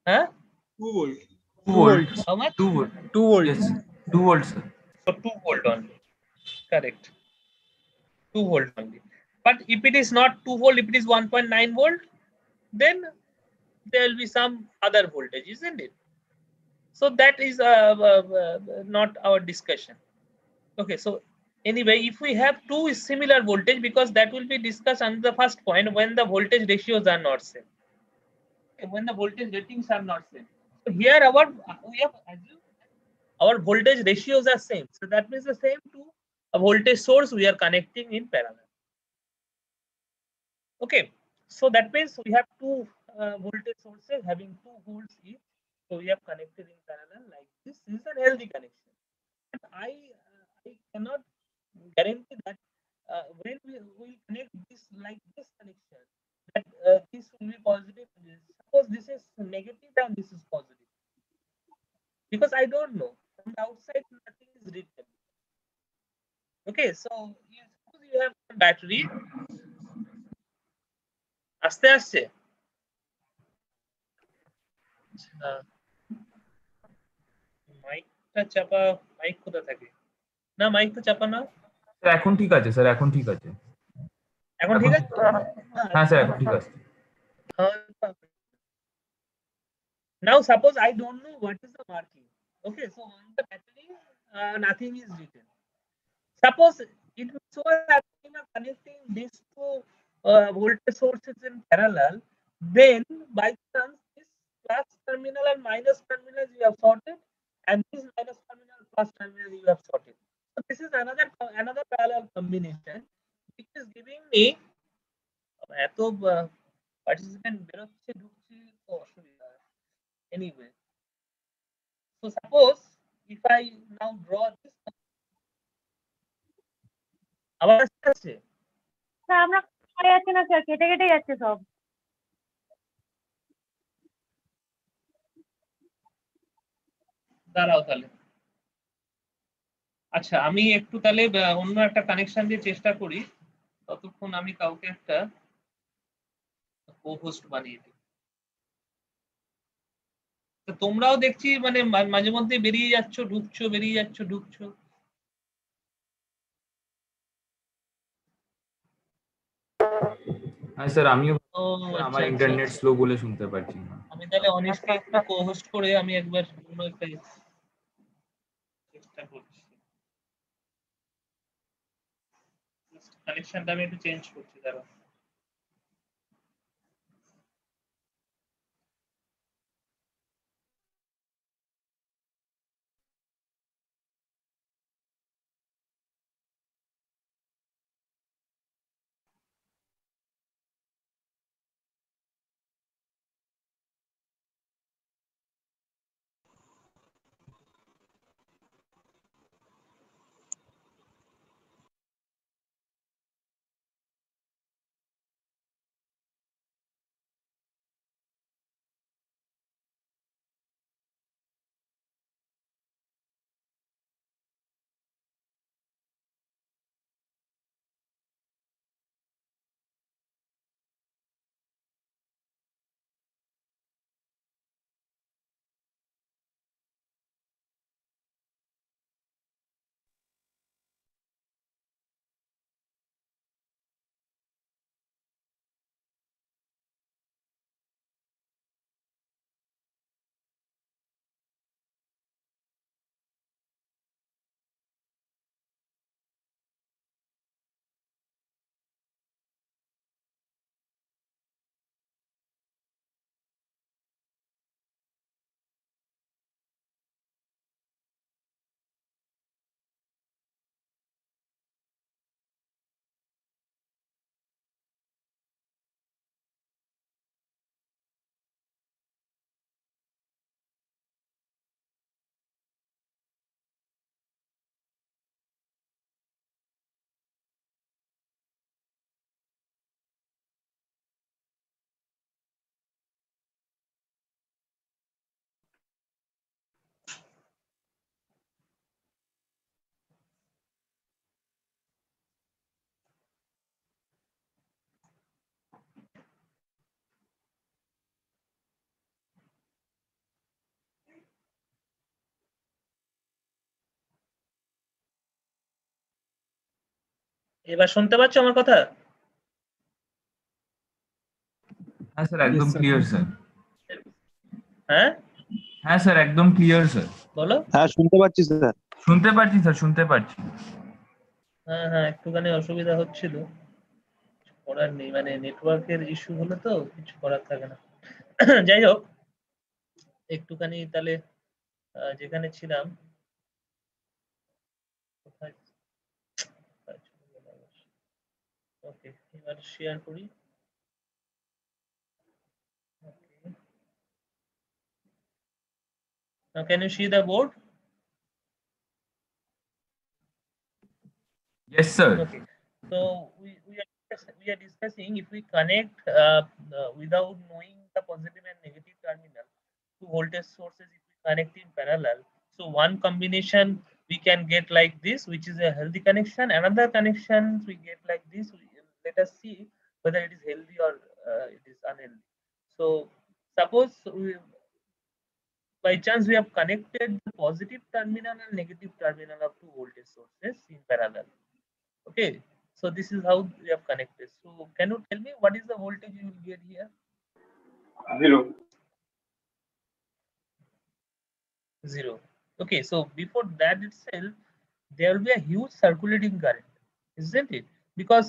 Huh? 2 volt. 2 2 volts. volts. How much? 2 volt. 2 volts. Yes, 2 volts, sir. So 2 volt only. Correct. 2 volt only. But if it is not 2 volt, if it is 1.9 volt, then there will be some other voltage, isn't it? So that is not our discussion. Okay, so anyway, if we have two similar voltage, because that will be discussed under the first point, when the voltage ratios are not same. Okay, when the voltage ratings are not same. So here we have assumed our voltage ratios are same. So that means the same to a voltage source we are connecting in parallel. Okay, so that means we have two voltage sources having 2 volts each. So we have connected in parallel like this. This is a healthy connection. And I cannot guarantee that when we will connect this like this connection, that this will be positive. Suppose this is negative and this is positive, because I don't know from the outside nothing is written. Okay, so suppose you have a battery. আস্তে আসছে মাইকটা চাপা mic কোথা থাকে না mic তো চাপা না স্যার এখন ঠিক আছে স্যার এখন ঠিক আছে এখন ঠিক আছে হ্যাঁ স্যার এখন ঠিক আছে now suppose I don't know what is the marking. Okay, so on the battery nothing is written. Suppose it so that we are connecting these two voltage sources in parallel, then by chance this plus terminal and minus terminal you have sorted, and this minus terminal plus terminal you have sorted. So this is another parallel combination which is giving me এত participant বেরোচ্ছে ঢুকছে তো অসুবিধা anyway. So suppose if I now draw this, আবার আসছে sir আমরা পরে যাচ্ছে না স্যার, কেটে কেটে যাচ্ছে সব। দাঁড়াও তাহলে। আচ্ছা আমি একটু তাহলে অন্য একটা কানেকশন দিয়ে চেষ্টা করি, ততক্ষণ আমি কাউকে একটা কো-হোস্ট বানিয়ে দিই। তো তোমরাও দেখছি মানে মাঝে মধ্যে বেরিয়ে যাচ্ছ ঢুকছো, বেরিয়ে যাচ্ছ ঢুকছো। হ্যাঁ স্যার আমিও আমার আচ্ছা, ইন্টারনেট আচ্ছা। স্লো বলে শুনতে পাচ্ছি না। আমি তাহলে অনিশকে একটু কো-হোস্ট করে আমি একবার অন্য একটা চেষ্টা করছি। কানেকশনটা আমি একটু চেঞ্জ করছি, দাঁড়াও। এবার শুনতে পাচ্ছ আমার কথা? হ্যাঁ স্যার একদম ক্লিয়ার স্যার। হ্যাঁ হ্যাঁ স্যার একদম ক্লিয়ার স্যার। বলো। হ্যাঁ শুনতে পাচ্ছি স্যার। শুনতে পাচ্ছি স্যার, শুনতে পাচ্ছি। হ্যাঁ হ্যাঁ, একটুখানি অসুবিধা হচ্ছিল, কিছু করার নেই, মানে নেটওয়ার্কের ইস্যু হলে তো কিছু করার থাকে না। যাই হোক, একটুখানি তাহলে যেখানে ছিলাম, ওকে এবার শেয়ার করি। Okay. Now can you see the board? Yes sir. Okay. So we are discussing if we connect without knowing the positive and negative terminal to voltage sources, if we connect in parallel. So one combination we can get like this, which is a healthy connection. Another connection we get like this. Let us see whether it is healthy or it is unhealthy. So suppose by chance we have connected the positive terminal and negative terminal of two voltage sources in parallel. Okay, so this is how we have connected. So can you tell me what is the voltage you will get here? 0. Okay, so before that itself there will be a huge circulating current, isn't it? Because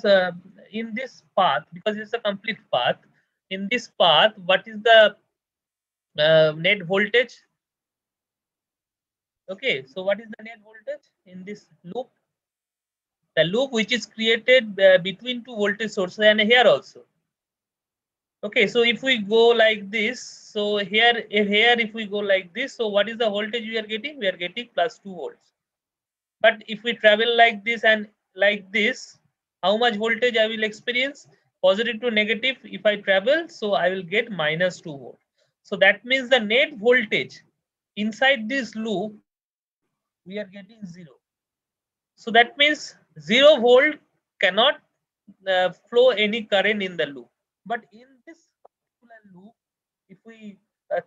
in this path, because it's a complete path, in this path what is the net voltage? Okay, so what is the net voltage in this loop? The loop which is created between two voltage sources and here also. Okay, so if we go like this, so here if we go like this, so what is the voltage we are getting? We are getting plus 2 volts. But if we travel like this and like this, how much voltage I will experience? Positive to negative, if I travel, so I will get minus 2 volts. So that means the net voltage inside this loop we are getting 0. So that means 0 volt cannot flow any current in the loop. But in this particular loop, if we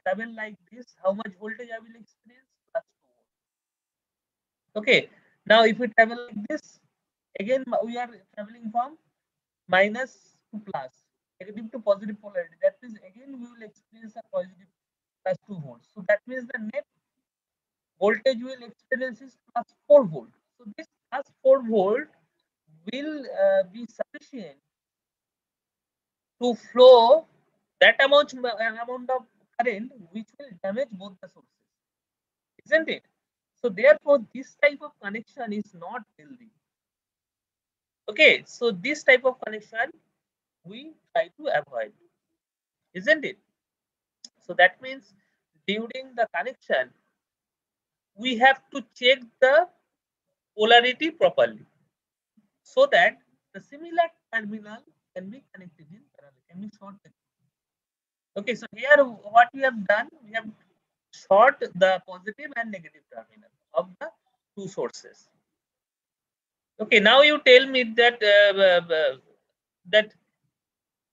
travel like this, how much voltage I will experience? Plus 2 volts. Okay. Now if we travel like this, again we are traveling from minus to plus, negative to positive polarity. That means again we will experience a positive plus 2 volts. So that means the net voltage we will experience is plus 4 volt. So this plus 4 volt will be sufficient to flow that amount of current which will damage both the sources, isn't it? So therefore this type of connection is not healthy. Okay, so this type of connection we try to avoid, isn't it? So that means during the connection we have to check the polarity properly, so that the similar terminal can be connected in parallel, can be shorted. Okay, so here what we have done, we have short the positive and negative terminal of the two sources. Okay, now you tell me that that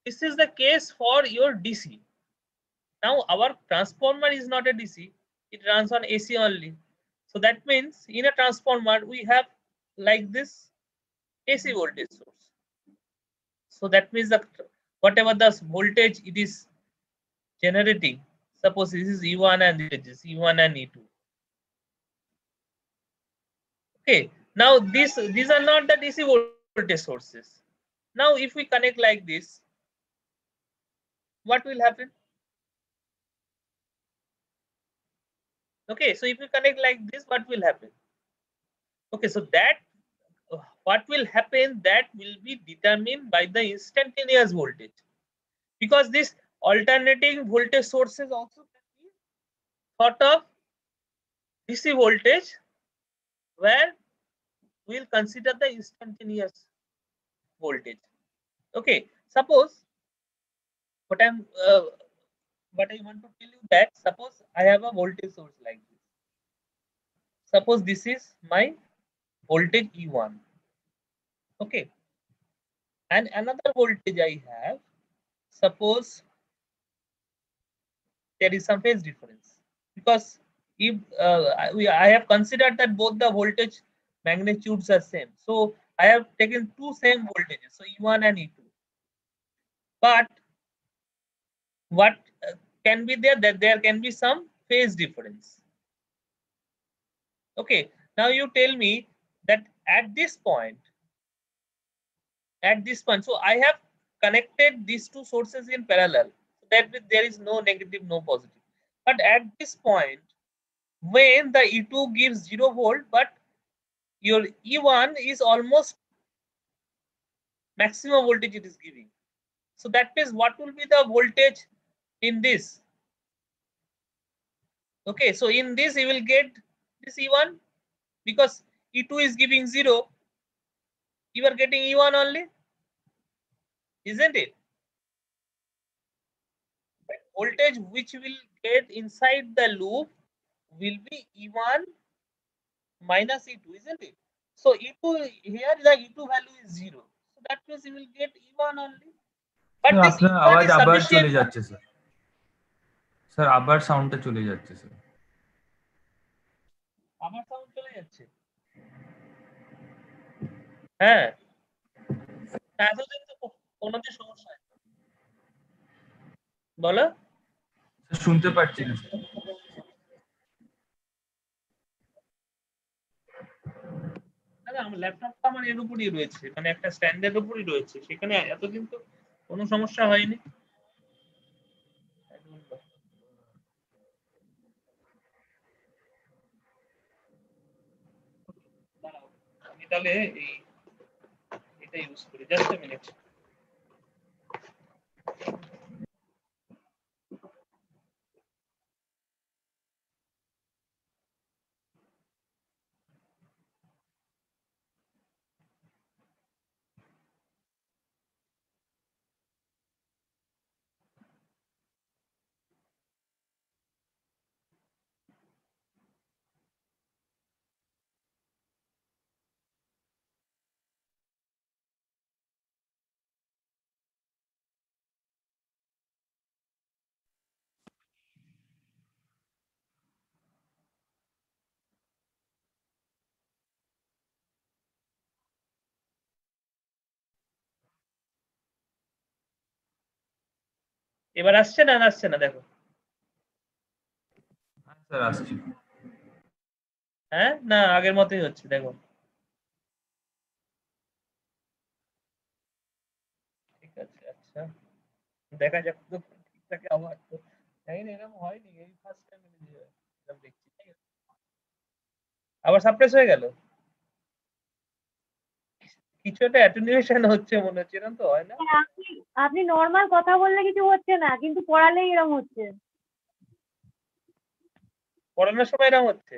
this is the case for your DC. Now our transformer is not a DC, it runs on AC only. So that means in a transformer we have like this AC voltage source. So that means that whatever the voltage it is generating, suppose this is E1 and this is E1 and E2. Okay, now these are not the DC voltage sources. Now if we connect like this, what will happen? Okay, so if we connect like this, what will happen? Okay, so that what will happen, that will be determined by the instantaneous voltage, because this alternating voltage sources also can be thought of DC voltage, where we'll consider the instantaneous voltage. Okay, suppose what I want to tell you, that suppose I have a voltage source like this. Suppose this is my voltage E1. Okay, and another voltage I have, suppose there is some phase difference, because if I have considered that both the voltage magnitudes are same, so I have taken two same voltages, so E1 and E2. But what can be there, that there can be some phase difference. Okay, now you tell me that at this point, so I have connected these two sources in parallel, so that there is no negative, no positive. But at this point, when the E2 gives 0 volt, but your E1 is almost maximum voltage it is giving. So that means what will be the voltage in this? Okay, so in this you will get this E1, because E2 is giving 0, you are getting E1 only, isn't it? But voltage which will get inside the loop will be E1 minus E2, isn't it? So E2, here the E2 value is 0. So that means you will get E1 only. But sir this আপনার E1 আওয়াজ is আবার চলে sufficient. যাচ্ছে sir. Sir আবার সাউন্ডটা চলে যাচ্ছে sir. আমার সাউন্ড চলে যাচ্ছে। হ্যাঁ, এতদিন তো কোনোদিন সমস্যা হয়। বলো। স্যার শুনতে পাচ্ছি না স্যার। না, আমার ল্যাপটপটা আমার এর উপরই রয়েছে, মানে একটা স্ট্যান্ডের উপরই রয়েছে, সেখানে এতদিন তো কোনো সমস্যা হয়নি। দাঁড়াও, আমি তাহলে এটা ইউজ করি, জাস্ট এ মিনিট। এবার আসছে না, আসছে না দেখো। হ্যাঁ স্যার আসছে। হ্যাঁ, না আগের মতোই হচ্ছে দেখো। ঠিক আছে, আচ্ছা দেখা যাক তো ঠিকঠাক আবার তো জানি না, এরকম হয়নি, এই ফার্স্ট টাইম এরকম দেখছি। ঠিক আছে, আবার সাপ্রেস হয়ে গেল। কিছু একটা অ্যাটেনুয়েশন হচ্ছে মনে হচ্ছে, এরকম তো হয় না। আপনি আপনি নর্মাল কথা বললে কিছু হচ্ছে না, কিন্তু পড়ালেই এরকম হচ্ছে। পড়ানোর সময় এরকম হচ্ছে,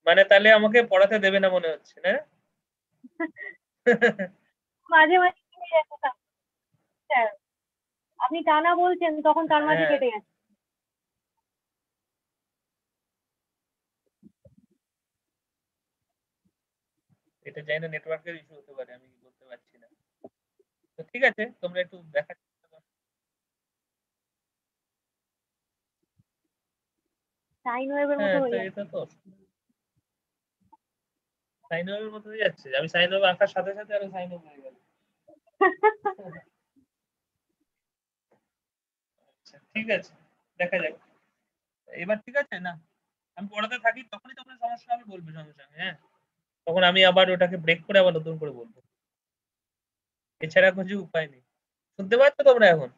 মানে তাহলে আমাকে পড়াতে দেবে না মনে হচ্ছে, না? মাঝে মাঝে কেটে যাচ্ছে স্যার, আপনি টানা বলছেন তখন তার মাঝে হ্যাঁ, কেটে যাচ্ছে। এটা জানি না, নেটওয়ার্কের ইস্যু হতে পারে, আমি বলতে পারছি না। তো ঠিক আছে, তোমরা একটু দেখা। সাইন ওয়েভের মতো হ্যাঁ, তো হয়ে এটা যাচ্ছে। তো সাইন ওয়েভের মতো হয়ে যাচ্ছে, আমি সাইন ওয়েভ আঁকার সাথে সাথে আরো সাইন ওয়েভ হয়ে গেল। আচ্ছা ঠিক আছে, দেখা যাক এবার। ঠিক আছে না, আমি পড়াতে থাকি, তখনই তোমার সমস্যা হবে বলবে সঙ্গে সঙ্গে। হ্যাঁ, তখন আমি আবার ওটাকে ব্রেক করে আবার নতুন করে বলবো, এছাড়া কিছু উপায় নেই। শুনতে পাচ্ছ তোমরা এখন?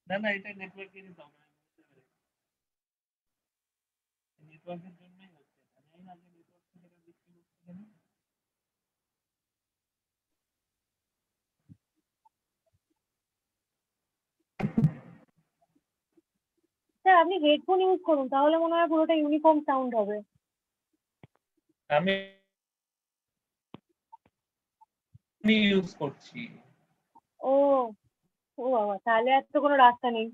না না, এটা নেটওয়ার্কেরই প্রবলেম, নেটওয়ার্কের জন্যই হচ্ছে, জানি না যে নেটওয়ার্ক থেকে বৃষ্টি হচ্ছে কেন। স্যার আপনি হেডফোন ইউজ করুন, তাহলে মনে হয় পুরোটা ইউনিফর্ম সাউন্ড হবে। আমি ইউজ করছি। ও, ও বাবা, তাহলে আর তো কোনো রাস্তা নেই।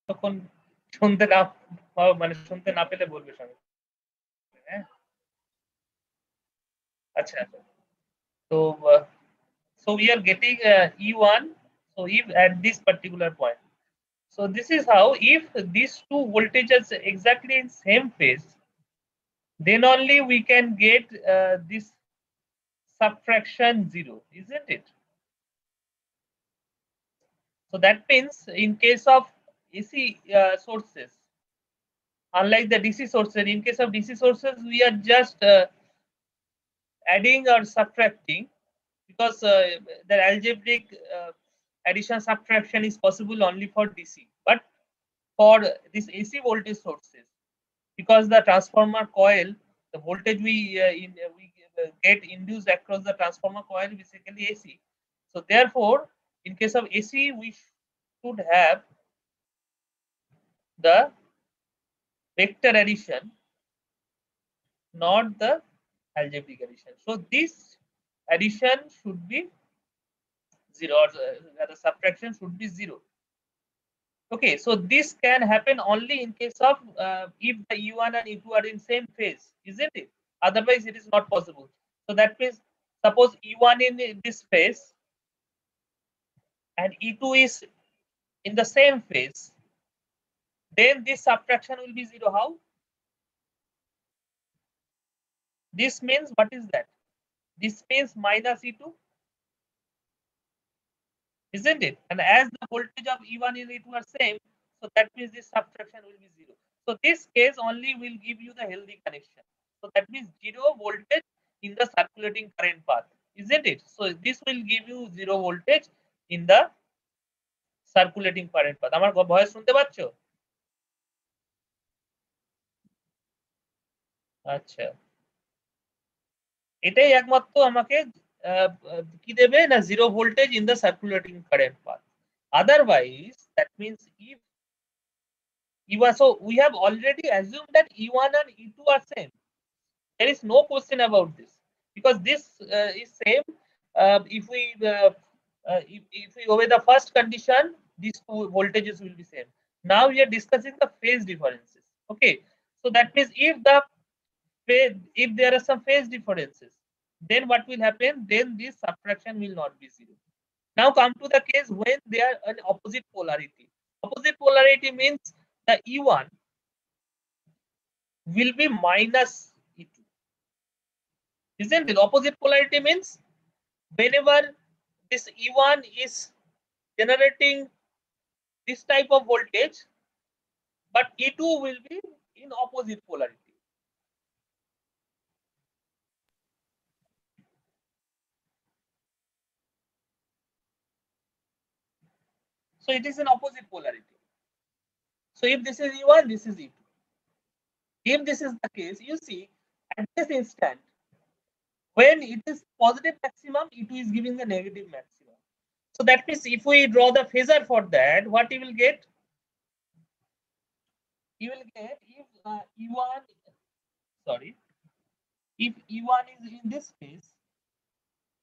তখন শুনতে না মানে শুনতে না পেলে বলবে সঙ্গে। হ্যাঁ আচ্ছা তো so we are getting E1, so if at this particular point, so this is how if these two voltages exactly in same phase, then only we can get this subtraction 0, isn't it? So that means in case of AC sources, unlike the DC sources, in case of DC sources we are just adding or subtracting, because the algebraic addition subtraction is possible only for DC, but for this AC voltage sources, because the transformer coil, the voltage we get induced across the transformer coil basically AC. So therefore, in case of AC, we should have the vector addition, not the algebraic addition. So this addition should be 0, or the subtraction should be 0. Okay, so this can happen only in case of if the E1 and E2 are in same phase, isn't it? Otherwise, it is not possible. So that means, suppose E1 in this phase and E2 is in the same phase, then this subtraction will be 0. How? This means, what is that? This means minus E2, isn't it? And as the voltage of E1 and E2 are same, so that means this subtraction will be 0. So this case only will give you the healthy connection. So that means 0 voltage in the circulating current path, isn't it? So this will give you 0 voltage in the circulating current path. আমার voice শুনতে পাচ্ছ? আচ্ছা, এটাই একমাত্র আমাকে কি দেবে না 0 voltage in the circulating current path. Otherwise, that means if E1, so we have already assumed that E1 and E2 are same. There is no question about this, because this is same. If we obey the first condition, these two voltages will be same. Now we are discussing the phase differences. Okay, so that means if there are some phase differences, then what will happen? Then this subtraction will not be 0. Now come to the case when they are an opposite polarity. Opposite polarity means the E1 will be minus E2. Isn't it? Opposite polarity means whenever this E1 is generating this type of voltage, but E2 will be in opposite polarity. So it is in opposite polarity. So if this is E1, this is E2. If this is the case, you see at this instant, when it is positive maximum, E2 is giving the negative maximum. So that means if we draw the phasor for that, what you will get? You will get if E1, sorry, if E1 is in this phase,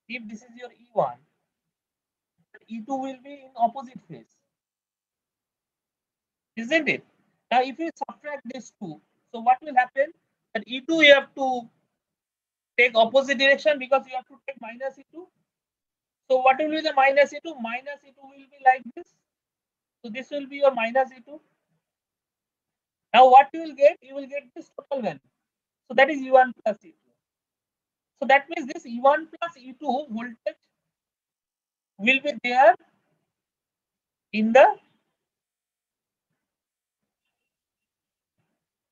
if this is your E1, E2 will be in opposite phase, isn't it? Now, if you subtract these two, so what will happen? That E2 you have to take opposite direction, because you have to take minus E2. So what will be the minus E2? Minus E2 will be like this. So this will be your minus E2. Now what you will get? You will get this total value. So that is E1 plus E2. So that means this E1 plus E2 voltage will be there in the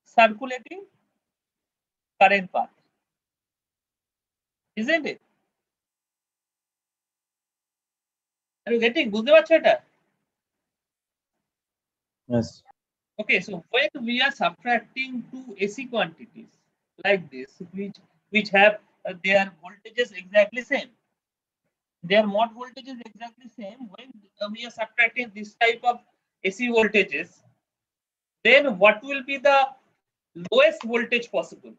circulating current path, isn't it? Are you getting? বুঝতে পারছো এটা? Yes. Okay, so when we are subtracting two AC quantities like this, which have their voltages exactly same, their mod voltage is exactly same, when we are subtracting this type of AC voltages, then what will be the lowest voltage possible?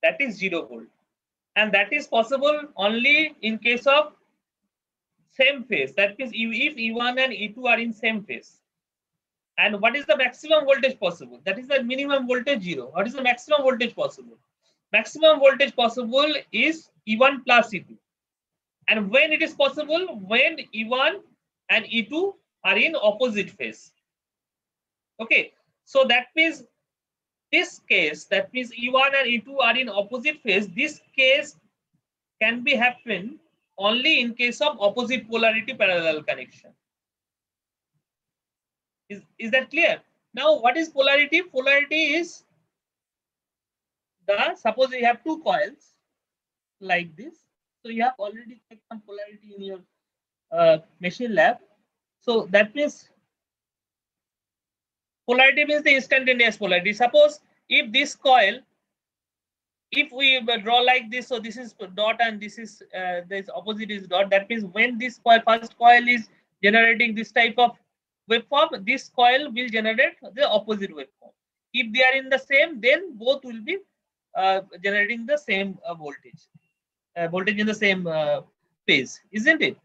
That is 0 volt, and that is possible only in case of same phase. That means if E1 and E2 are in same phase, And what is the maximum voltage possible? That is the minimum voltage 0. What is the maximum voltage possible? Maximum voltage possible is E1 plus E2. And when it is possible? When E1 and E2 are in opposite phase. Okay, so that means this case, that means E1 and E2 are in opposite phase. This case can be happen only in case of opposite polarity parallel connection. Is that clear? Now, what is polarity? Polarity is suppose you have two coils like this. So you have already checked some polarity in your machine lab. So that means polarity means the instantaneous polarity. Suppose if this coil, if we draw like this, so this is dot and this is this opposite is dot. That means when this coil, first coil is generating this type of waveform, this coil will generate the opposite waveform. If they are in the same, then both will be generating the same voltage in the same phase, isn't it?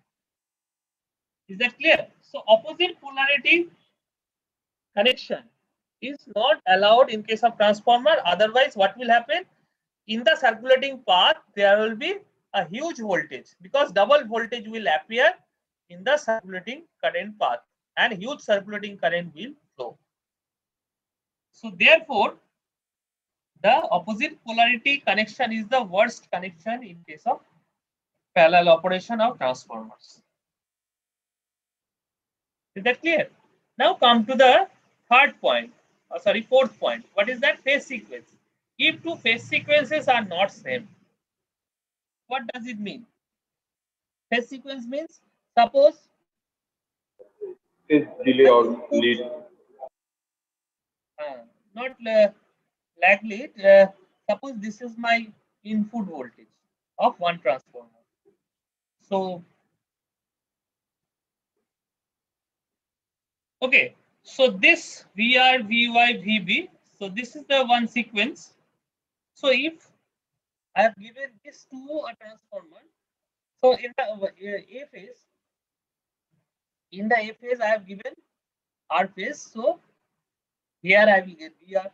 Is that clear? So opposite polarity connection is not allowed in case of transformer. Otherwise, what will happen? In the circulating path, there will be a huge voltage because double voltage will appear in the circulating current path and huge circulating current will flow. So therefore, the opposite polarity connection is the worst connection in case of parallel operation of transformers. Is that clear? Now come to the third point, fourth point. What is that? Phase sequence. If two phase sequences are not same, what does it mean? Phase sequence means, suppose is delay or lead. Not lag lead. Suppose this is my input voltage of one transformer. So, okay. So this VR, VY, VB. So this is the one sequence. So if I have given this to a transformer, so in the A phase, I have given R phase. So here I will get VR.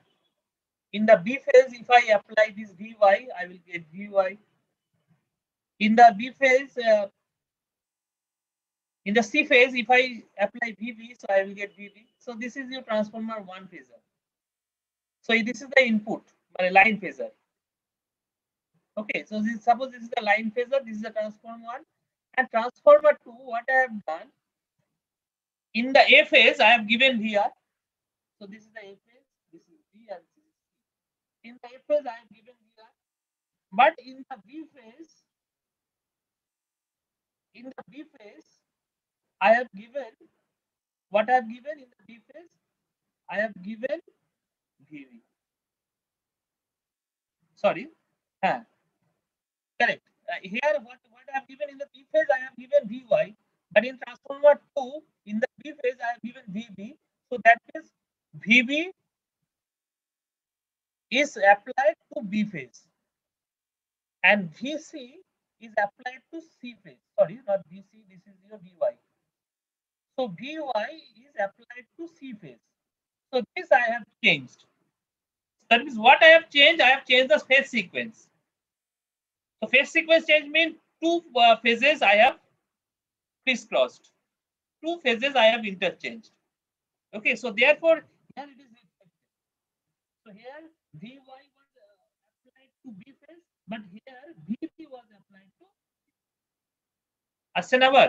In the B phase, if I apply this VY, I will get VY. In the B phase, in the C phase, if I apply VB, so I will get VB. So this is your transformer one phasor. So this is the input, my line phasor. Okay, so suppose this is the line phasor, this is the transformer one, and transformer two. What I have done in the A phase, I have given VR. So this is the A phase, this is V, and this is C. In the A phase, I have given VR, but in the B phase, I have given what I have given in the B phase. I have given VV. Sorry, correct. Here, what I have given in the B phase, I have given VY, but in transformer 2, in the B phase, I have given VB. So that means VB is applied to B phase, and VC is applied to C phase. Sorry, not VC, this is your VY. So VY is applied to C phase. So this I have changed. That means what I have changed? I have changed the phase sequence. So phase sequence change means two phases I have crisscrossed. Two phases I have interchanged. Okay, so therefore here it is reflected. So here VY was applied to B phase, but here VB was applied to আসছে না আবার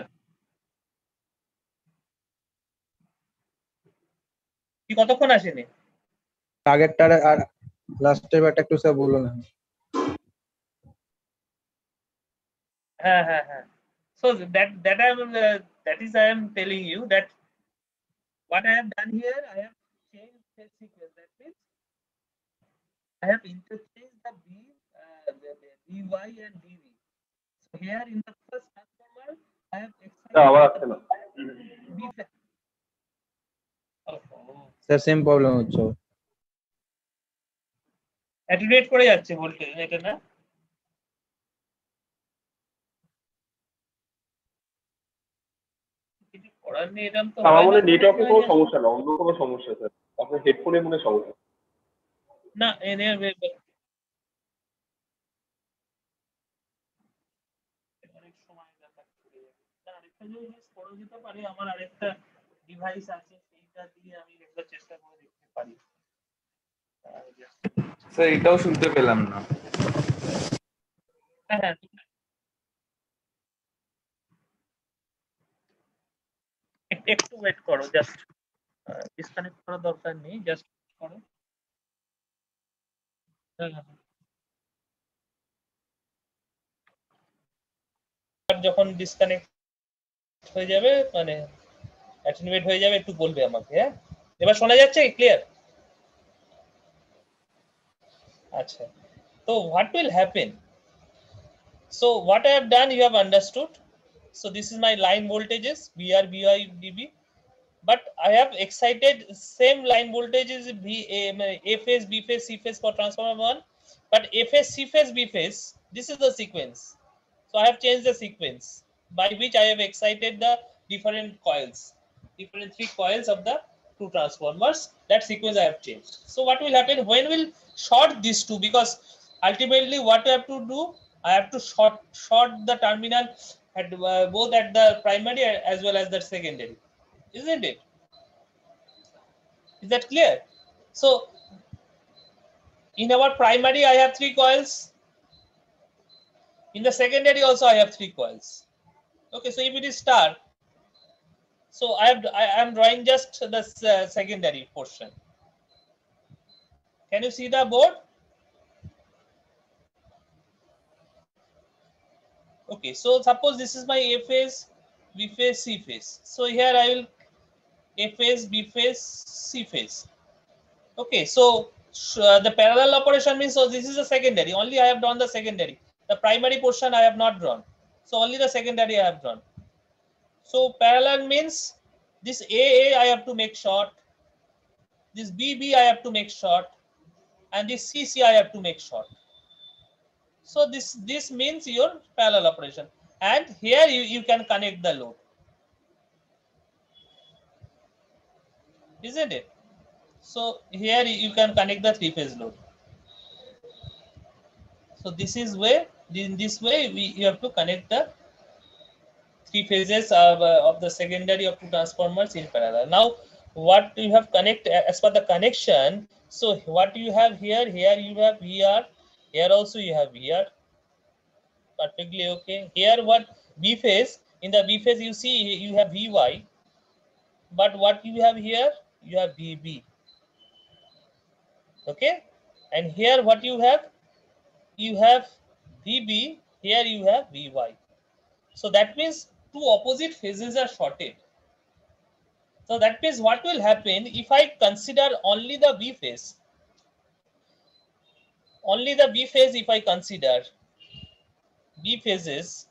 কি কতক্ষণ আসেনি আগেরটার আর লাস্টের ব্যাটা একটু স্যার বলুন না হ্যাঁ so that is I am telling you that what I have done here, I have changed phase sequence. That means I have interchanged the VY and VV. So here in the first transformer, I have excited B phase. Sir same problem হচ্ছে অ্যাটেনুয়েট করে যাচ্ছে voltage এটা না পড়ার নেই এরকম তো আমার হয় মনে না নেটওয়ার্কে মনে কোনো হয় সমস্যা না, অন্য কোনো সমস্যা স্যার। আপনার হেডফোনে মনে হয় সমস্যা। না এনে অনেক সময় দেখাচ্ছে। না, আরেকটা জিনিস করা যেতে পারে, আমার আরেকটা ডিভাইস আছে সেইটা দিয়ে আমি একটা চেষ্টা করে দেখতে পারি। স্যার এটাও শুনতে পেলাম না। হ্যাঁ হ্যাঁ একটু ওয়েট করো, জাস্ট ডিসকানেক্ট করার দরকার নেই, জাস্ট করো। হ্যাঁ হ্যাঁ আর যখন ডিসকানেক্ট হয়ে যাবে মানে অ্যাটেনুয়েট হয়ে যাবে একটু বলবে আমাকে। হ্যাঁ এবার শোনা যাচ্ছে ক্লিয়ার? আচ্ছা, তো what will happen? So what I have done, you have understood. So this is my line voltages VR, VI, DB, but I have excited same line voltages A phase, B phase, C phase for transformer 1, but A phase, C phase, B phase, this is the sequence. So I have changed the sequence by which I have excited the different coils, different 3 coils of the 2 transformers. That sequence I have changed. So what will happen when we'll short these two, because ultimately what I have to do, I have to short the terminal at both at the primary as well as the secondary, isn't it? Is that clear? So in our primary I have 3 coils, in the secondary also I have 3 coils. Okay, so if it is star, so I am drawing just the secondary portion. Can you see the board? Okay, so suppose this is my A phase, B phase, C phase. So here I will A phase, B phase, C phase. Okay, so the parallel operation means, so this is the secondary, only I have drawn the secondary. The primary portion I have not drawn, so only the secondary I have drawn. So parallel means this AA I have to make short, this BB I have to make short, and this CC I have to make short. So this means your parallel operation, and here you can connect the load, isn't it? So here you can connect the 3 phase load. So this is where, in this way you have to connect the 3 phases of the secondary of 2 transformers in parallel. Now what you have connect as per the connection, so what you have here, here you have VR, here also you have VR, perfectly okay. Here what B phase, in the B phase you see you have VY, but what you have here, you have VB, okay. And here what you have VB, here you have VY. So that means 2 opposite phases are shorted. So that means what will happen if I consider only the B phase, if I consider B phases,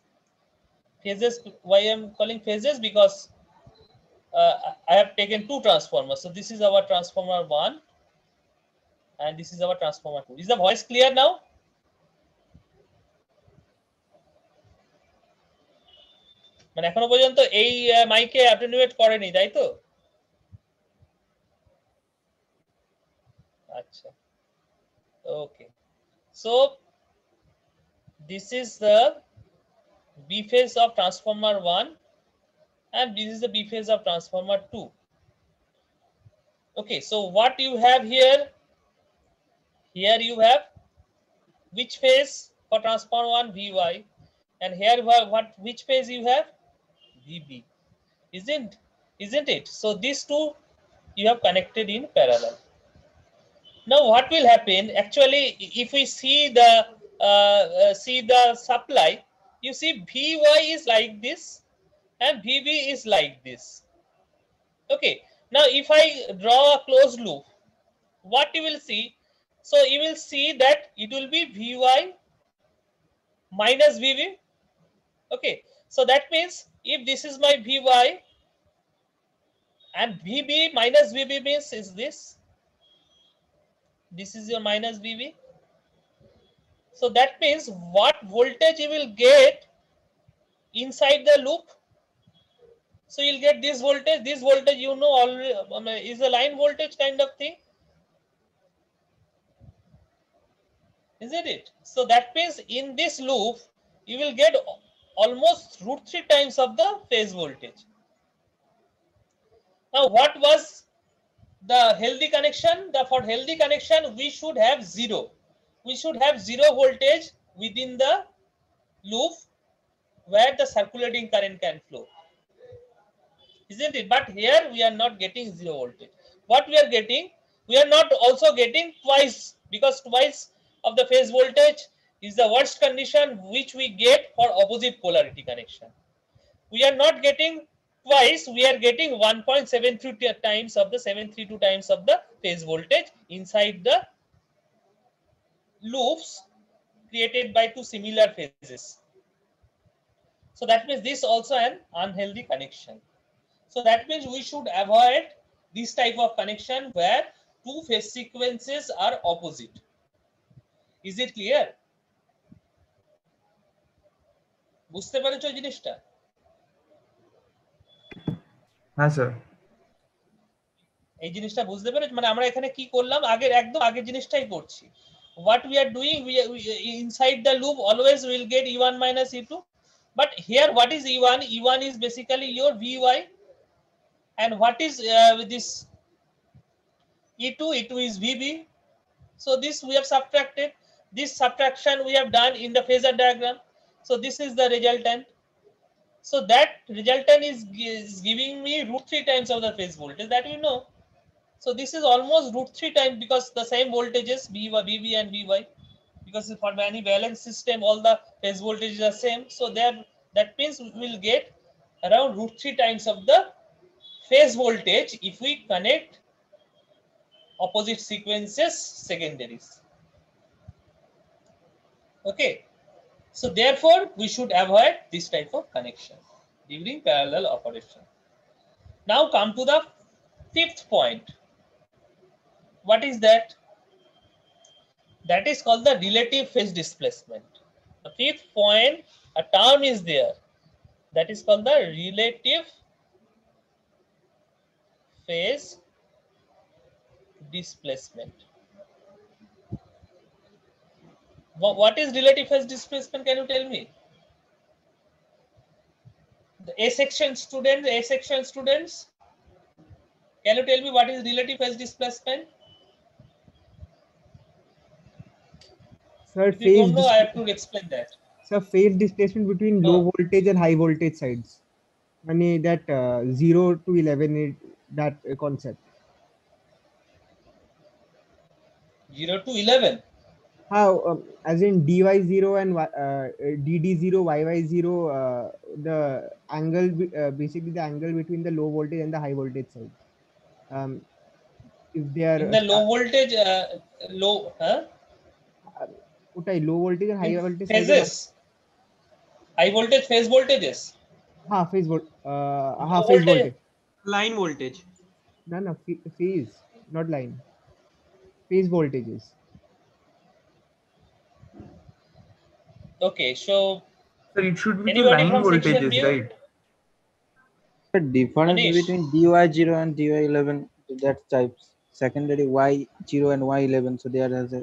why I am calling phases, because I have taken 2 transformers. So this is our transformer 1 and this is our transformer 2. Is the voice clear now? মানে এখনো পর্যন্ত এই মাইকে অ্যাটেনুয়েট করেনি, তাই তো? আচ্ছা, okay. So this is the B phase of transformer 1 and this is the B phase of transformer 2. Okay, so what you have here, you have which phase for transformer 1, VY, and here which phase you have, VB, isn't it? So these two you have connected in parallel. Now what will happen, actually if we see the supply, you see VY is like this and VB is like this. Okay, now if I draw a closed loop, what you will see, so you will see that it will be VY minus VB. Okay, so that means if this is my VY and VB minus VB means is this is your minus VB. So that means what voltage you will get inside the loop, So you'll get this voltage. This voltage, you know, already is a line voltage kind of thing, isn't it? So that means in this loop, you will get almost √3 times of the phase voltage. Now, what was the healthy connection? For healthy connection, we should have zero. We should have zero voltage within the loop where the circulating current can flow, isn't it? But here we are not getting zero voltage. What we are getting, we are not also getting twice, because twice of the phase voltage is the worst condition which we get for opposite polarity connection. We are not getting twice, we are getting 1.73 times of the 732 times of the phase voltage inside the loops created by two similar phases. So that means this also an unhealthy connection. So that means we should avoid this type of connection where two phase sequences are opposite. Is it clear? বুঝতে পেরেছো জিনিসটা? হ্যাঁ sir. এই জিনিসটা বুঝতে পেরেছো? মানে আমরা এখানে কি করলাম, আগের একদম আগের জিনিসটাই করছি। What we are doing, we inside the loop always will get E1 minus E2, but here what is E1? E1 is basically your Vy, and what is this E2? E2 is Vb. So this we have subtracted. This subtraction we have done in the phasor diagram. So this is the resultant. So that resultant is giving me √3 times of the phase voltage, that we know. So this is almost √3 times, because the same voltages Vb and Vy, because for any balance system all the phase voltages are same. So there, that means we will get around √3 times of the phase voltage if we connect opposite sequences secondaries. Okay, so therefore we should avoid this type of connection during parallel operation. Now come to the fifth point. What is that? That is called the relative phase displacement. The fifth point, a term is there, that is called the relative phase displacement. What is relative phase displacement? Can you tell me? The A section students, can you tell me what is relative phase displacement? Sir, If you don't know, I have to explain that. phase displacement between No. low voltage and high voltage sides. I mean that 0 to 11 that concept. 0 to 11. How as in dy0 and dd0 yy0 the angle basically the angle between the low voltage and the high voltage side. If they are In the low voltage, ওটাই low voltage and high voltage side phases, high voltage phase voltages. phase Low phase voltage. voltage. Line voltage. No, phase, not line. Phase voltages. Okay, so Sir, it should be the anybody line from section voltages, view? right? The difference Manish. between dy0 and dy11, that types secondary y0 and y11, so they are as a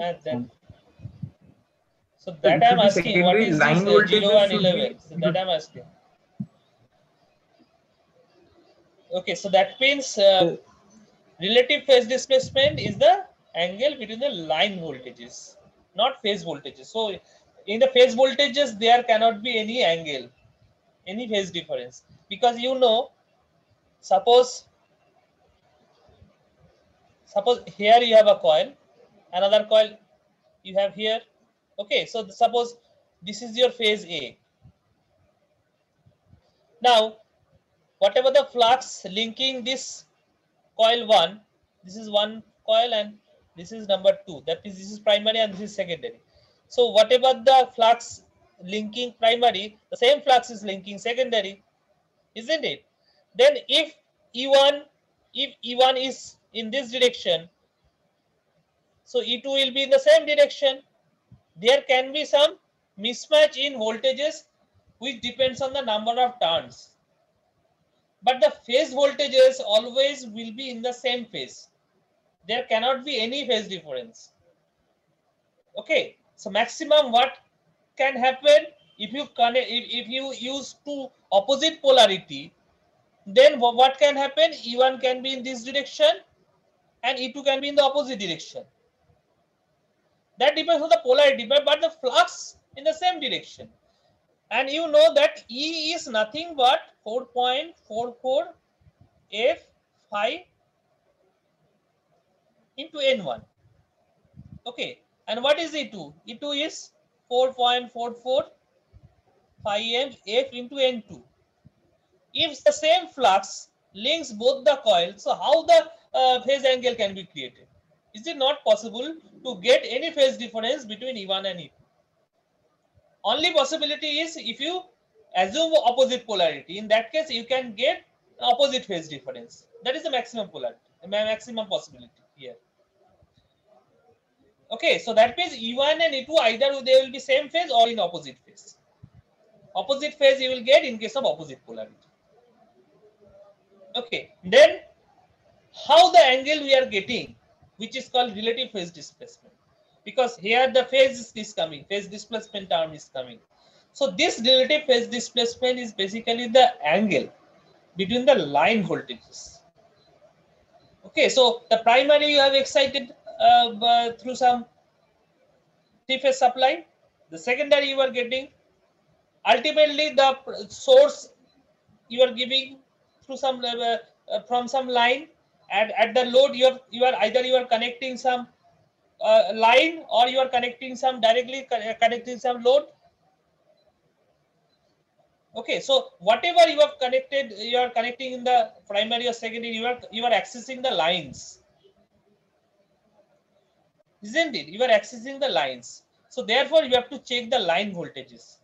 So that it I'm should be asking, what secondary is line this 0 voltages and should 11? be- So that I'm asking. Okay, so that means relative phase displacement is the angle between the line voltages, not phase voltages. So in the phase voltages, there cannot be any angle, any phase difference, because you know, suppose here you have a coil, another coil you have here. Okay, so suppose this is your phase A. Now whatever the flux linking this coil 1, this is one coil and this is number 2, that means this is primary and this is secondary. So whatever the flux linking primary, the same flux is linking secondary, isn't it? Then if E1 is in this direction, so E2 will be in the same direction. There can be some mismatch in voltages which depends on the number of turns. but the phase voltages always will be in the same phase. There cannot be any phase difference. Okay, so maximum what can happen if you connect, if you use two opposite polarity, then what can happen? E1 can be in this direction and E2 can be in the opposite direction. That depends on the polarity, but the flux in the same direction. And you know that E is nothing but 4.44 F phi into N1. Okay, and what is E2? E2 is 4.44 phi m F into N2. If the same flux links both the coils, so how the phase angle can be created? Is it not possible to get any phase difference between E1 and E2? Only possibility is if you assume opposite polarity. In that case, you can get opposite phase difference. That is the maximum polarity, maximum possibility here. Okay, so that means E1 and E2 either they will be same phase or in opposite phase. Opposite phase you will get in case of opposite polarity. Okay, then how the angle we are getting, which is called relative phase displacement, because here the phase is coming, phase displacement term is coming. So this relative phase displacement is basically the angle between the line voltages. Okay, so the primary you have excited through some three-phase supply. The secondary you are getting, ultimately the source you are giving through some from some line, and at the load you are either connecting some line or you are connecting some directly connecting some load. Okay, so whatever you have connected, you are connecting in the primary or secondary, you are accessing the lines, isn't it? You are accessing the lines. So therefore you have to check the line voltages.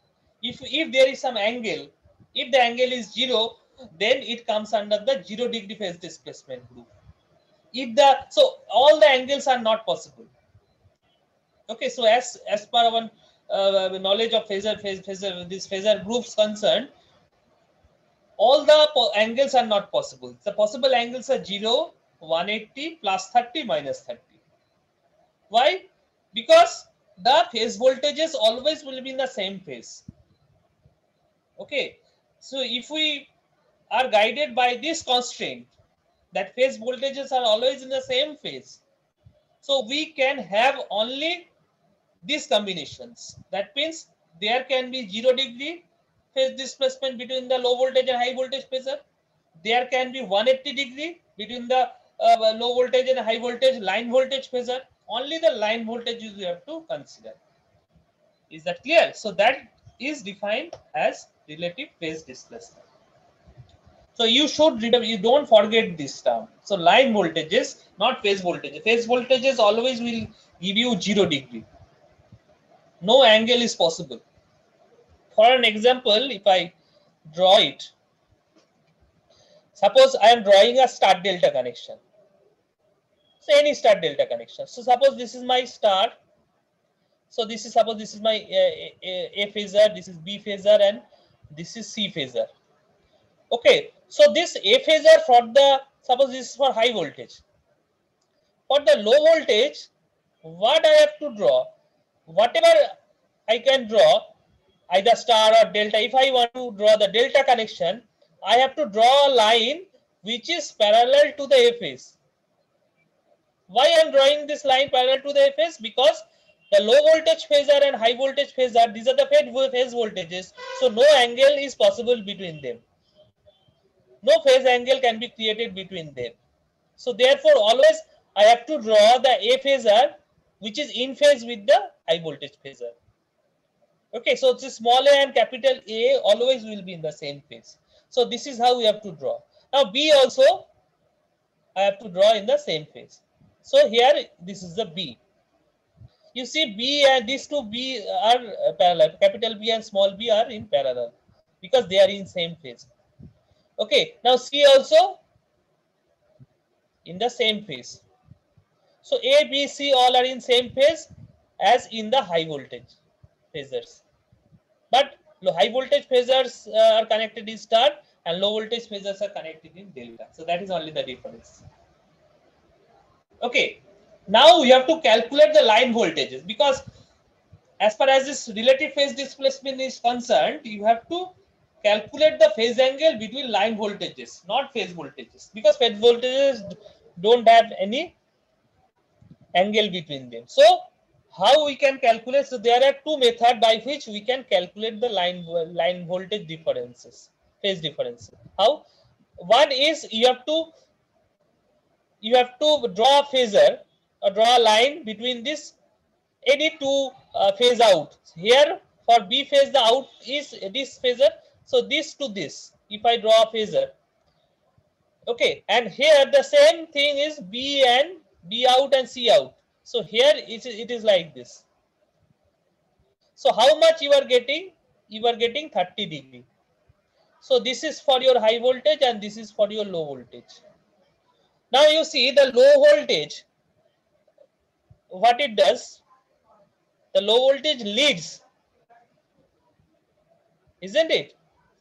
If there is some angle, if the angle is 0, then it comes under the 0 degree phase displacement group. So all the angles are not possible. Okay, so as per our knowledge of these phasor groups concerned, all the angles are not possible. The possible angles are 0, 180, plus 30, minus 30. Why? Because the phase voltages always will be in the same phase. Okay, so if we are guided by this constraint that phase voltages are always in the same phase, so we can have only these combinations. That means there can be 0 degree phase displacement between the low voltage and high voltage phasor. There can be 180 degree between the low voltage and high voltage line voltage phasor. Only the line voltages you have to consider. Is that clear? So that is defined as relative phase displacement. So you should remember, you don't forget this term. So line voltages, not phase voltages. Phase voltages always will give you 0 degree. No angle is possible. For an example, if I draw it, suppose I am drawing a star delta connection. So any star delta connection. So suppose this is my star. So this is, suppose this is my A phasor, this is B phasor, and this is C phasor. Okay, so this A phasor for the, suppose this is for high voltage. For the low voltage, what I have to draw? Whatever I can draw, either star or delta. If I want to draw the delta connection, I have to draw a line which is parallel to the A phase. Why I am drawing this line parallel to the A phase? Because the low voltage phasor and high voltage phasor, these are the phase voltages. So no angle is possible between them. No phase angle can be created between them. So therefore, always I have to draw the A phasor which is in phase with the high voltage phasor. Okay, so it's small a and capital A always will be in the same phase. So this is how we have to draw. Now B also I have to draw in the same phase. So here this is the B. You see B and these two B are parallel. Capital B and small b are in parallel because they are in same phase. Okay, now C also in the same phase. So A, B, C all are in same phase as in the high voltage phasors. But high voltage phasors are connected in star and low voltage phases are connected in delta. So that is only the difference. Okay, now we have to calculate the line voltages, because as far as this relative phase displacement is concerned, you have to calculate the phase angle between line voltages, not phase voltages, because phase voltages don't have any angle between them. So how we can calculate? So there are two methods by which we can calculate the line voltage differences, phase differences. How? One is you have to draw a phasor or draw a line between this any two phase out. Here for B phase the out is this phasor, so this to this, if I draw a phasor, okay, and here the same thing is B out and C out. So here it is like this. So how much you are getting? You are getting 30 degree. So this is for your high voltage and this is for your low voltage. Now you see the low voltage, what it does, the low voltage leads, isn't it?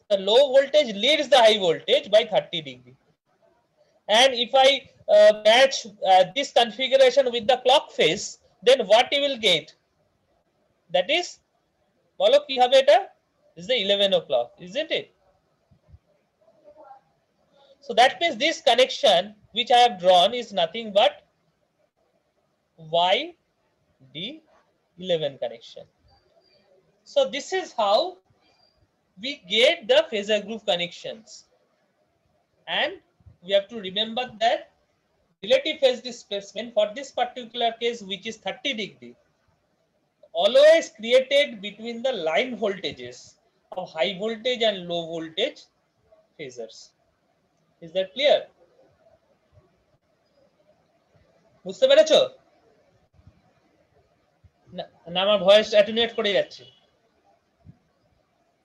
The low voltage leads the high voltage by 30 degree. And if I match this configuration with the clock phase, then what you will get? That is, bolo ki hobe eta? This is the 11 o'clock, isn't it? So that means this connection which I have drawn is nothing but YD11 connection. So this is how we get the phasor group connections. And we have to remember that relative phase displacement for this particular case, which is 30 degree, always created between the line voltages of high voltage and low voltage phasors. Is that clear? বুঝতে পেরেছো? না আমার voice অ্যাটেনুয়েট করে যাচ্ছে,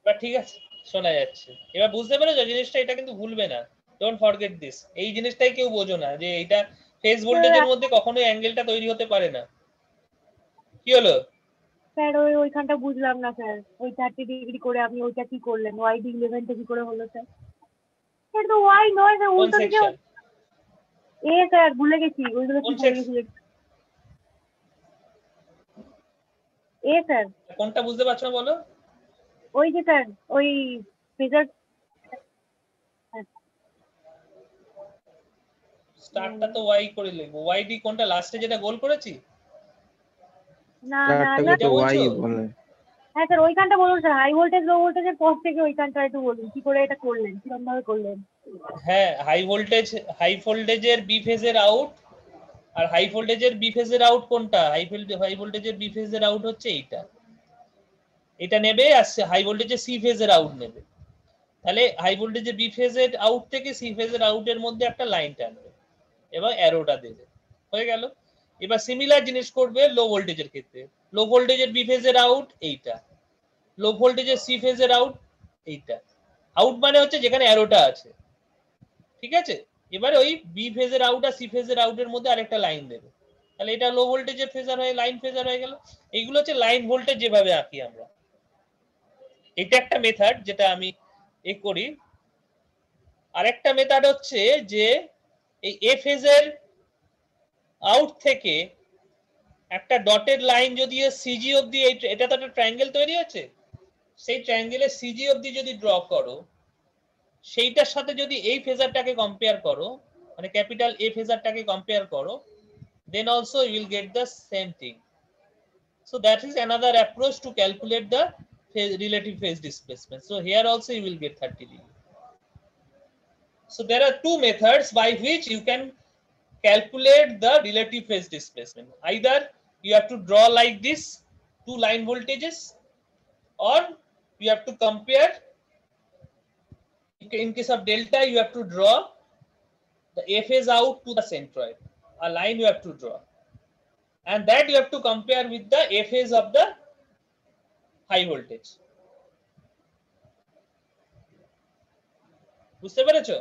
এবার ঠিক আছে, শোনা যাচ্ছে। এবার বুঝতে পেরেছো জিনিসটা? এটা কিন্তু ভুলবে না, ডোন্ট ফরগেট দিস। এই জিনিসটাই কেউ বোঝো না যে এটা ফেজ ভোল্টেজের মধ্যে কখনোই অ্যাঙ্গেলটা তৈরি হতে পারে না। কি হলো স্যার? ওইখানটা বুঝলাম না স্যার, ওই 30 ডিগ্রি করে আপনি ওইটা কি করলেন? YD11 টা কি করে হলো স্যার? স্যার তো ওয়াই নয় স্যার, উল্টো দিকে স্যার ভুলে গেছি, ওইগুলো কি ভুলে গেছি। স্যার কোনটা বুঝতে পারছো না বলো? ওই যে স্যার ওই ফেজার স্টার্টটা তো ওয়াই করে লিখবো। ওয়াইডি কোনটা লাস্টে যেটা গোল করেছি? না তো ওয়াই বলে। হ্যাঁ স্যার ওইখানটা বলুন স্যার, হাই ভোল্টেজ লো ভোল্টেজের পর থেকে ওইখানটা একটু বলুন কি করে এটা করলেন, কিরকম ভাবে করলেন? হ্যাঁ, হাই ভোল্টেজের বি ফেজের আউট, আর হাই ভোল্টেজের বি ফেজের আউট কোনটা? হাই ভোল্টেজের বি ফেজের আউট হচ্ছে এইটা, এটা নেবে, আর হাই ভোল্টেজের সি ফেজের আউট নেবে। তাহলে হাই ভোল্টেজের বি ফেজের আউট থেকে সি ফেজের আউটের মধ্যে একটা লাইন টানবে এবং অ্যারোটা দেবে, হয়ে গেল। এবার সিমিলার জিনিস করবে লো ভোল্টেজের ক্ষেত্রে। লো ভোল্টেজের বি ফেজের আউট এইটা, লো ভোল্টেজের সি ফেজের আউট এইটা। আউট মানে হচ্ছে যেখানে অ্যারোটা আছে, ঠিক আছে? এবার ওই বি ফেজের আউট আর সি ফেজের আউটের মধ্যে আরেকটা লাইন দেবে, তাহলে এটা লো ভোল্টেজের ফেজার হয়ে লাইন ফেজার হয়ে গেল। এইগুলো হচ্ছে লাইন ভোল্টেজ যেভাবে আঁকি আমরা। এটা একটা মেথড যেটা আমি করি। আরেকটা মেথড হচ্ছে যে এই এ ফেজের আউট থেকে একটা ডটেড লাইন যদি সিজি অবধি, এটা তো একটা ট্রায়াঙ্গেল তৈরি হচ্ছে, সেই ট্রায়াঙ্গেলের সিজি অবধি যদি ড্র করো, সেইটার সাথে যদি এই ফেজারটাকে কম্পেয়ার করো, মানে ক্যাপিটাল এ ফেজারটাকে কম্পেয়ার করো, then also you will get the same thing. So that is another approach to calculate the relative phase displacement. So here also you will get 30 degree. So there are two methods by which you can calculate the relative phase displacement. Either you have to draw like this, two line voltages, or you have to compare. In case of delta, you have to draw the A phase out to the centroid, a line you have to draw, and that you have to compare with the A phase of the high voltage. বুঝতে পেরেছো?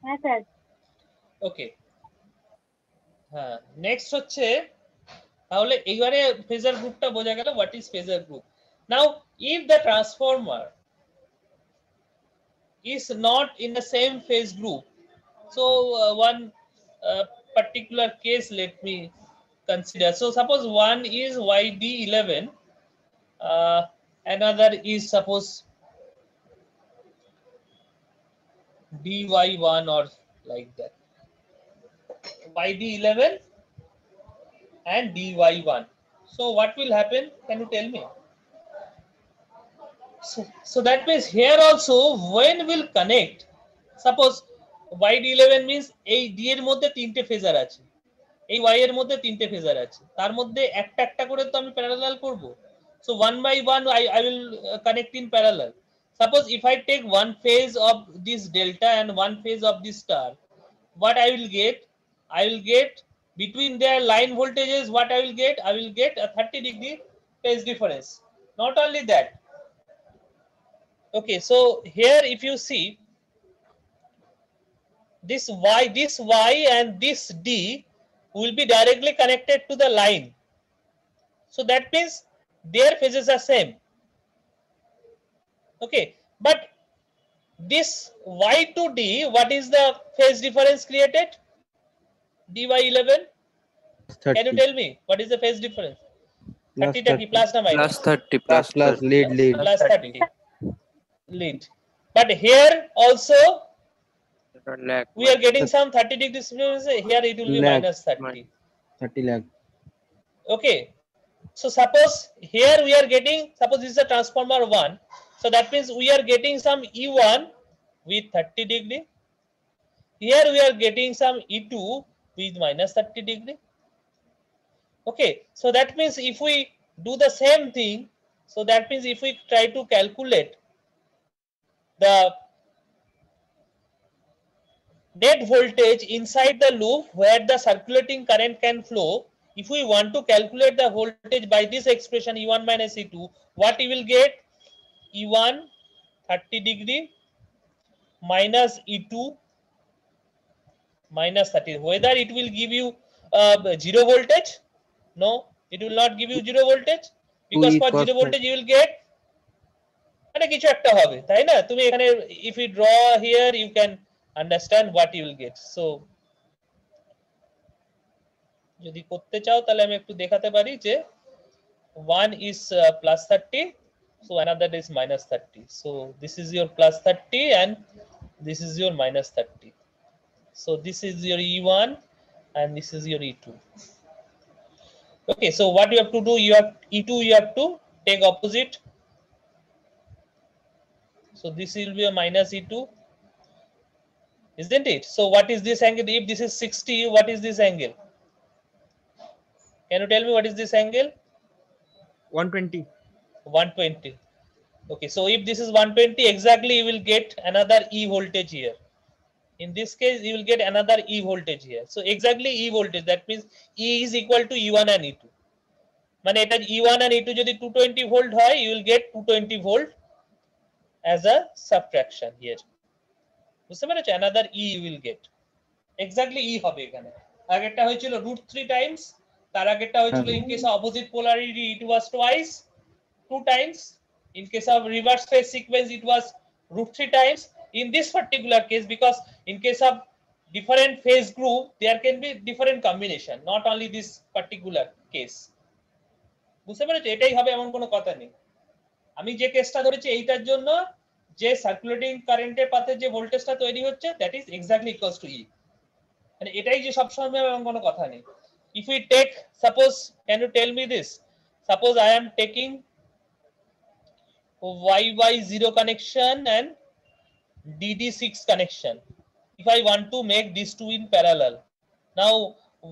হ্যাঁ sir. ওকে, হ্যাঁ, next হচ্ছে তাহলে এইবারে phasor গ্রুপটা বোঝা গেল, what is phasor group. Now if the transformer is not in the same phase group. So one particular case, let me consider. So suppose one is YD11, another is suppose DY1 or like that. YD11 and DY1. So what will happen? Can you tell me? So that means here also when will connect, suppose YD11 means এই D এর মধ্যে তিনটে phasor আছে, এই Y এর মধ্যে তিনটে phasor আছে, তার মধ্যে একটা একটা করে তো আমি প্যারালাল করব। So one by one I will connect in parallel. Suppose if I take one phase of this delta and one phase of this star, what I will get? I will get between their line voltages, what I will get? I will get a 30-degree phase difference. Not only that. Okay, so here if you see this Y and this D will be directly connected to the line. So that means their phases are same. Okay, but this Y to D, what is the phase difference created? DY11. Can you 30 tell me what is the phase difference? plus 30 30 plus na minus? Plus 30. plus lead Plus 30. Lead. But here also Lag. we are getting some 30-degree difference. Here it will be Lag. minus 30. 30 lag. Okay. So suppose here we are getting, suppose this is a transformer 1. So that means we are getting some E1 with 30 degree. Here we are getting some E2 with minus 30 degree. Okay. So that means if we do the same thing, so that means if we try to calculate the net voltage inside the loop where the circulating current can flow, if we want to calculate the voltage by this expression E1 minus E2, what you will get? E1 30 degree minus E2 minus 30. Whether it will give you zero voltage? No, it will not give you zero voltage, because 2E for cos zero voltage you will get মানে কিছু একটা হবে, তাই না? তুমি এখানে if you draw here you can understand what you will get. So যদি করতে চাও তাহলে আমি একটু দেখাতে পারি যে one is plus 30, so another is minus 30. So this is your plus 30 and this is your minus 30. So this is your E1 and this is your E2. Okay, so what you have to do, you have E2, you have to take opposite. So this will be a minus E2, isn't it? So what is this angle? If this is 60, what is this angle? Can you tell me what is this angle? 120. 120. Okay, so if this is 120, exactly you will get another E voltage here. In this case, you will get another E voltage here. So exactly E voltage, that means E is equal to E1 and E2. মানে এটা E1 and E2 যদি 220 volt হয়, you will get 220 volt as a subtraction here. বুঝতে পেরেছো? Another E you will get. Exactly E হবে এখানে। আগেরটা হয়েছিল √3 times, তার আগেরটা হয়েছিল in case of opposite polarity it was twice, 2 times. In case of reverse phase sequence it was √3 times. In this particular case, because in case of different phase group there can be different combination, not only this particular case. বুঝতে পেরেছো? এটাই হবে এমন কোনো কথা নেই। আমি যে কেসটা ধরেছি এইটার জন্য যে সার্কুলেটিং কারেন্টের পাথে যে ভোল্টেজটা তৈরি হচ্ছে that is exactly equals to E, মানে এটাই যে সব সময় এমন কোনো কথা নেই। If we take, suppose, can you tell me this? Suppose I am taking YY0 connection and DD6 connection. If I want to make these two in parallel, now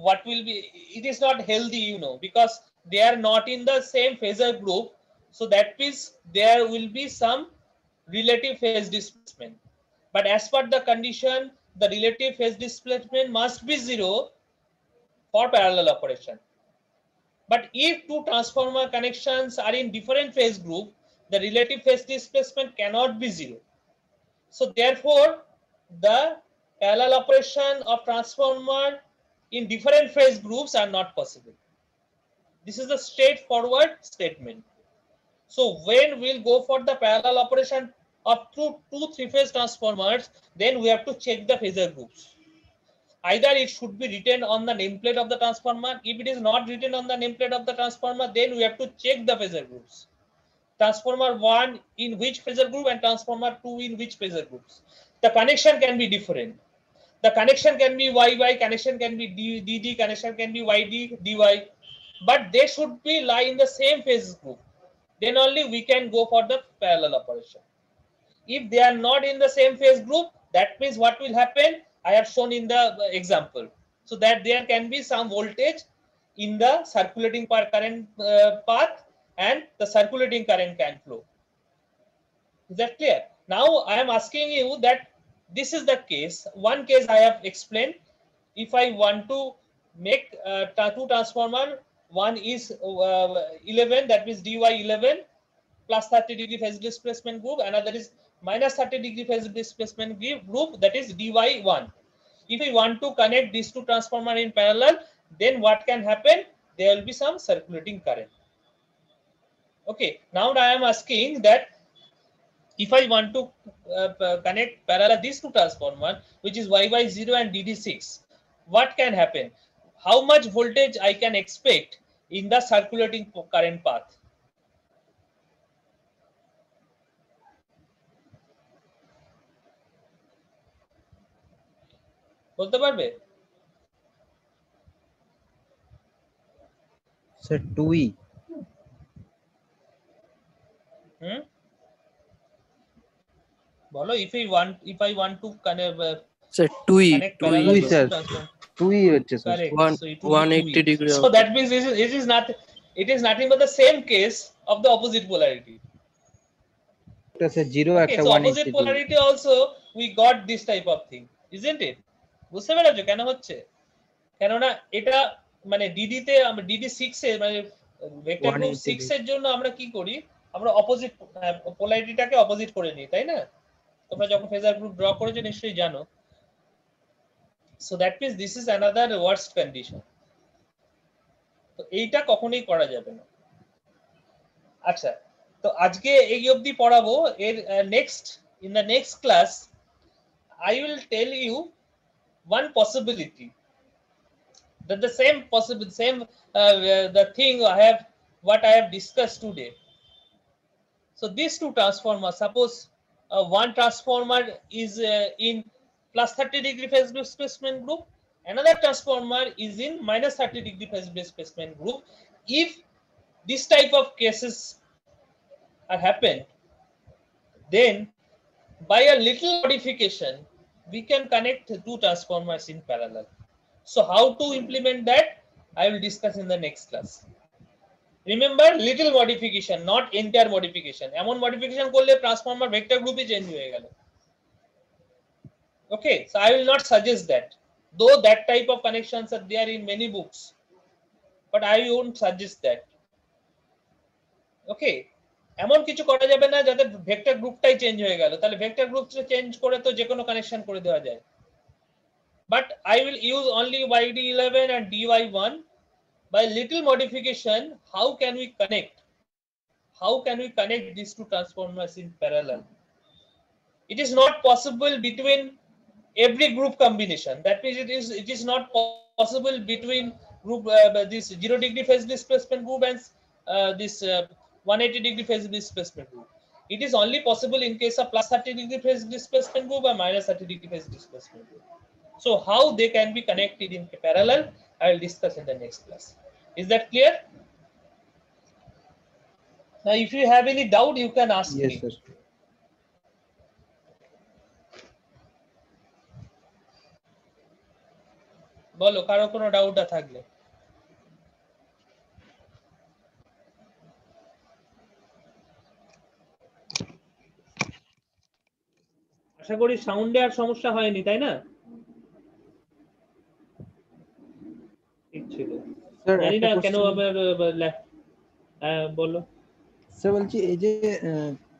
what will be? It is not healthy, you know, because they are not in the same phasor group. So that means there will be some relative phase displacement. But as per the condition, the relative phase displacement must be zero for parallel operation. But if two transformer connections are in different phase group, the relative phase displacement cannot be zero. So therefore, the parallel operation of transformer in different phase groups are not possible. This is a straightforward statement. So when we'll go for the parallel operation of two three-phase transformers, then we have to check the phasor groups. Either it should be written on the nameplate of the transformer. If it is not written on the nameplate of the transformer, then we have to check the phasor groups. Transformer 1 in which phasor group and transformer 2 in which phasor groups. The connection can be different. The connection can be YY, connection can be DD, connection can be YD, DY, but they should be lie in the same phase group. Then only we can go for the parallel operation. If they are not in the same phase group, that means what will happen? I have shown in the example. So that there can be some voltage in the circulating current path and the circulating current can flow. Is that clear? Now I am asking you that this is the case. One case I have explained. If I want to make two transformer, one is 11, that means dy11 plus 30 degree phase displacement group, another is minus 30 degree phase displacement group, that is dy1. If we want to connect these two transformers in parallel, then what can happen? There will be some circulating current. Okay, now I am asking that if I want to connect parallel these two transformers, which is YY0 and DD6, what can happen? How much voltage I can expect in the circulating current path? বলতে পারবে? Sir, 2E. বলো, if I want to Sir, 2E, connect parallel 2E, these sir. two transformers. 2E হচ্ছে sir. Correct. One- So it will be 180 2E. degree So also. that means it is nothing but the same case of the opposite polarity. একটা sir 0 Okay, একটা so 180 opposite polarity also we got this type of thing, isn't it? বুঝতে পেরেছো কেন হচ্ছে? কেননা এটা মানে DD তে আমরা DD6 এ মানে ভেক্টর গ্রুপ 180 6 এর জন্য আমরা কি করি? আমরা অপোজিট পোলারিটিটাকে অপোজিট করে নিই, তাই না? তোমরা যখন ফেজার গ্রুপ ড্র করেছো নিশ্চয়ই জানো। So that means this is another worst condition. তো এইটা কখনোই করা যাবে না। আচ্ছা, তো আজকে এই অবধি পড়াবো। এর in the next class I will tell you one possibility, that the same the thing what I have discussed today. So these two transformers, suppose one transformer is in plus 30 degree phase displacement group, another transformer is in minus 30 degree phase displacement group. If this type of cases are happened, then by a little modification we can connect two transformers in parallel. So how to implement that I will discuss in the next class. Remember, little modification, not entire modification. এমন modification করলে transformer vector group ই change হয়ে গেল। Okay, so I will not suggest that, though that type of connections are there in many books, but I won't suggest that. Okay, এমন কিছু করা যাবে না যাতে ভেক্টর গ্রুপটাই চেঞ্জ হয়ে গেল, তাহলে ভেক্টর গ্রুপটা চেঞ্জ করে তো যে কোনো কানেকশন করে দেওয়া যায়। But I will use only YD11 and DY1. By little modification, how can we connect? How can we connect these two transformers in parallel? It is not possible between every group combination. That means it is not possible between group this 0 degree phase displacement group and this 180 degree phase displacement group. It is only possible in case of plus 30 degree phase displacement group or minus 30 degree phase displacement group. So how they can be connected in parallel, I will discuss in the next class. Is that clear? Now, if you have any doubt, you can ask Yes, me. sir. বলো, কারো কোনো doubt থাকলে। আশা করি সাউন্ডে আর সমস্যা হয়নি, তাই না? ঠিক ছিল। স্যার জানি একটা না কেন question- বলো। স্যার বলছি এই যে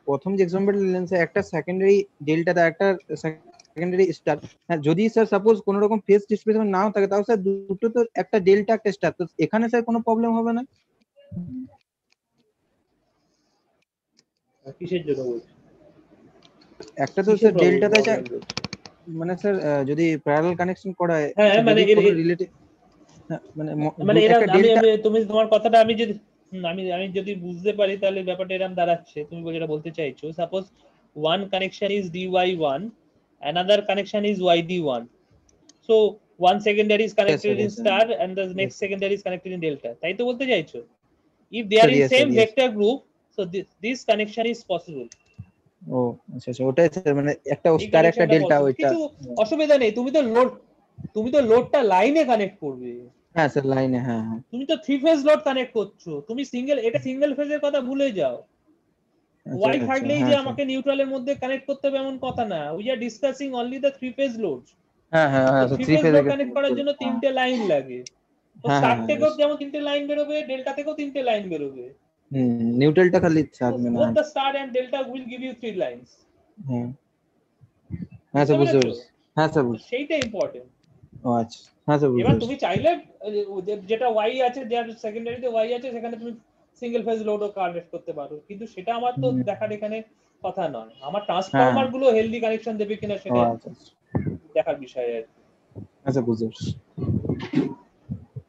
প্রথম যে এক্সাম্পল নিলেন স্যার, একটা সেকেন্ডারি ডেল্টা আর একটা সেকেন্ডারি স্টার, হ্যাঁ যদি স্যার সাপোজ কোনো রকম ফেজ ডিসপ্লেসমেন্ট নাও থাকে তাও স্যার দুটো তো একটা ডেল্টা একটা স্টার, তো এখানে স্যার কোনো প্রবলেম হবে না? কিসের জন্য বলছি? একটা তো স্যার ডেল্টাতে মানে স্যার যদি প্যারালাল কানেকশন করা হয় হ্যাঁ, যদি মানে কোনো রিলেটিভ মানে এরা একটা আমি ডেল্টা তুমি তোমার কথাটা আমি যদি আমি যদি বুঝতে পারি তাহলে ব্যাপারটা এরকম দাঁড়াচ্ছে, তুমি যেটা বলতে চাইছো, suppose one connection is dy1, another connection is yd1, so one secondary is connected in yes, sir. star and the next Yes. secondary is connected in delta, তাই তো বলতে চাইছো? If they are Sir, in yes, same sir, yes. vector group, so this connection is possible. ও আচ্ছা আচ্ছা, ওটাই sir, মানে একটা এই স্টার একটা connectionটা ডেল্টা possible। ওইটা। কিছু অসুবিধা নেই, তুমি তো লোডটা লাইনে কানেক্ট করবে, হ্যাঁ স্যার লাইনে, হ্যাঁ হ্যাঁ তুমি তো 3 ফেজ লোড কানেক্ট করছো, তুমি সিঙ্গেল ফেজের কথা ভুলে যাও। আচ্ছা ওয়াই আচ্ছা, থাকলেই হ্যাঁ যে স্যার, আমাকে নিউট্রালের মধ্যে কানেক্ট করতে হবে এমন কথা না, we are discussing only the 3 phase load. হ্যাঁ হ্যাঁ তো হ্যাঁ 3 three phase phase load connect করার জন্য 3টে লাইন লাগে, তো হ্যাঁ স্টার হ্যাঁ থেকেও হ্যাঁ, যেমন 3টে লাইন বেরোবে, ডেল্টা থেকেও 3টে লাইন বেরোবে। নিউট্রালটা খালি থাকবে না। both the star and delta will give you 3 lines। হ্যাঁ হ্যাঁ স্যার, বুঝতে পেরেছি। হ্যাঁ স্যার বুঝছি। সেইটা ইম্পর্টেন্ট। ও আচ্ছা, হ্যাঁ স্যার বুঝতে এবার পেরেছি। তুমি চাইলে যেটা ওয়াই আছে, যার সেকেন্ডারিতে ওয়াই আছে, সেখানে তুমি সিঙ্গেল ফেজ লোডও কানেক্ট করতে পারো, কিন্তু সেটা আমার তো দেখার এখানে কথা নয়। আমার ট্রান্সফরমার গুলো হেলদি কানেকশন দেবে কিনা ও সেটা আচ্ছা আচ্ছা, দেখার বিষয় আর কি। আচ্ছা বুঝতে পেরেছি।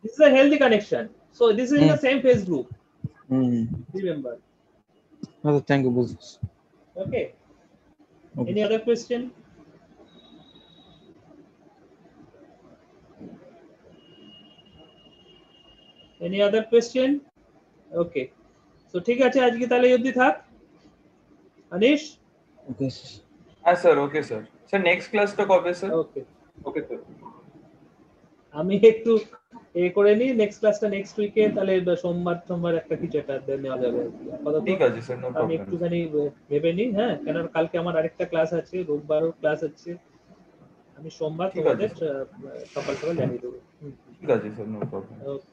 This is a healthy connection, so this is in the same phase group, remember। আচ্ছা, থ্যাংক ইউ, বুঝছি। Okay, Okay. any other question? Any other question? Okay, so ঠিক আছে, আজকে তাহলে এই অবধি থাক। অনিশ? ওকে হ্যাঁ sir, okay sir. Sir next ক্লাসটা কবে স্যার? ওকে, ওকে স্যার। আমি একটু করে নিই, নেক্সট ক্লাসটা নেক্সট উইকে, তাহলে সোমবার একটা কিছু একটা নেওয়া যাবে আর কি। আপাতত ঠিক আছে স্যার, নো আমি প্রবলেম। একটুখানি ভেবে নিই, হ্যাঁ, কেন কালকে আমার আরেকটা ক্লাস আছে, রোববারও ক্লাস আছে, আমি সোমবার ঠিক আছে, তোমাদের সকাল সকাল জানিয়ে দেবো। ঠিক আছে স্যার, নো প্রবলেম। ওকে।